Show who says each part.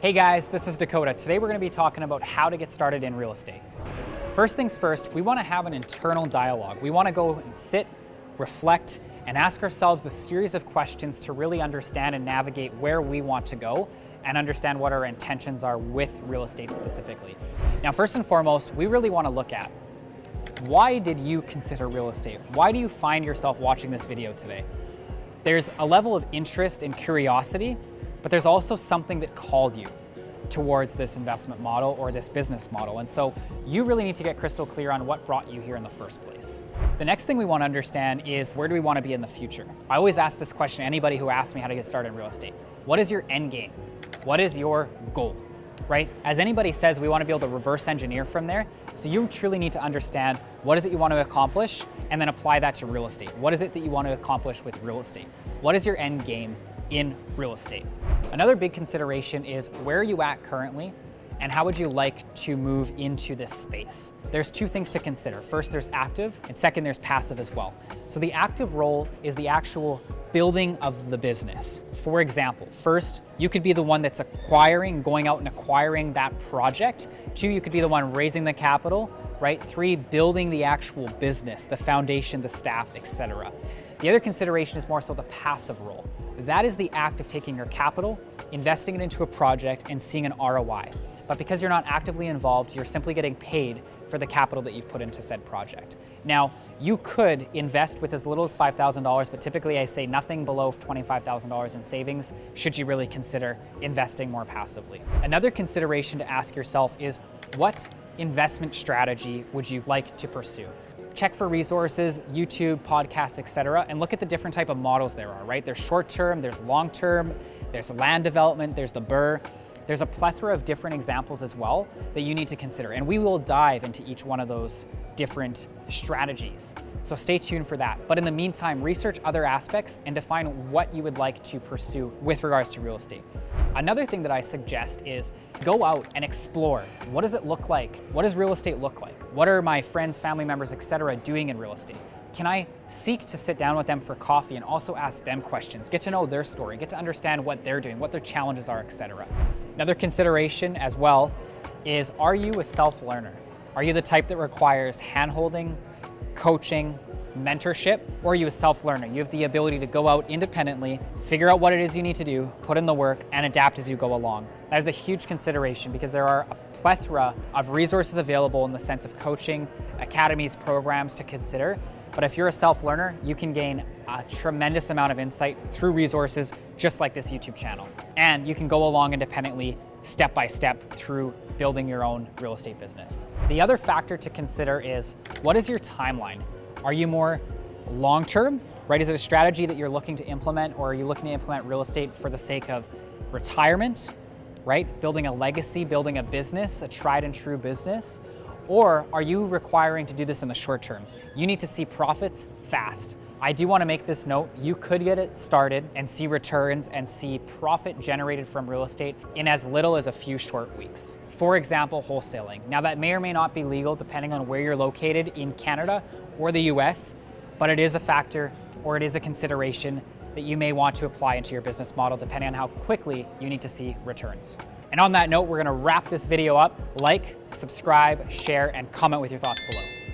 Speaker 1: Hey guys, this is Dakotah. Today we're going to be talking about how to get started in real estate. First things first, we want to have an internal dialogue. We want to go and sit, reflect, and ask ourselves a series of questions to really understand and navigate where we want to go and understand what our intentions are with real estate specifically. Now, first and foremost, we really want to look at why did you consider real estate? Why do you find yourself watching this video today? There's a level of interest and curiosity, but there's also something that called you towards this investment model or this business model. And so you really need to get crystal clear on what brought you here in the first place. The next thing we want to understand is, where do we want to be in the future? I always ask this question to anybody who asks me how to get started in real estate. What is your end game? What is your goal? Right? As anybody says, we want to be able to reverse engineer from there. So you truly need to understand what is it you want to accomplish and then apply that to real estate. What is it that you want to accomplish with real estate? What is your end game in real estate? Another big consideration is, where are you at currently and how would you like to move into this space? There's two things to consider. First, there's active, and second, there's passive as well. So the active role is the actual building of the business. For example, first, you could be the one that's going out and acquiring that project. Two, you could be the one raising the capital, right? Three, building the actual business, the foundation, the staff, etc. The other consideration is more so the passive role. That is the act of taking your capital, investing it into a project, and seeing an ROI. But because you're not actively involved, you're simply getting paid for the capital that you've put into said project. Now, you could invest with as little as $5,000, but typically I say nothing below $25,000 in savings should you really consider investing more passively. Another consideration to ask yourself is, what investment strategy would you like to pursue? Check for resources, YouTube, podcasts, etc., and look at the different type of models there are, right? There's short-term, there's long-term, there's land development, there's the BRRRR. There's a plethora of different examples as well that you need to consider, and we will dive into each one of those different strategies. So stay tuned for that. But in the meantime, research other aspects and define what you would like to pursue with regards to real estate. Another thing that I suggest is go out and explore. What does it look like? What does real estate look like? What are my friends, family members, etc. doing in real estate? Can I seek to sit down with them for coffee and also ask them questions, get to know their story, get to understand what they're doing, what their challenges are, etc. Another consideration as well is, are you a self-learner? Are you the type that requires hand-holding, coaching, mentorship, or are you a self-learner? You have the ability to go out independently, figure out what it is you need to do, put in the work, and adapt as you go along. That is a huge consideration because there are a plethora of resources available in the sense of coaching, academies, programs to consider. But if you're a self-learner, you can gain a tremendous amount of insight through resources just like this YouTube channel. And you can go along independently, step by step, through building your own real estate business. The other factor to consider is, what is your timeline? Are you more long-term, right? Is it a strategy that you're looking to implement, or are you looking to implement real estate for the sake of retirement, right? Building a legacy, building a business, a tried and true business? Or are you requiring to do this in the short term? You need to see profits fast. I do want to make this note, you could get it started and see returns and see profit generated from real estate in as little as a few short weeks. For example, wholesaling. Now that may or may not be legal depending on where you're located in Canada or the US, but it is a factor, or it is a consideration that you may want to apply into your business model depending on how quickly you need to see returns. And on that note, we're going to wrap this video up. Like, subscribe, share, and comment with your thoughts below.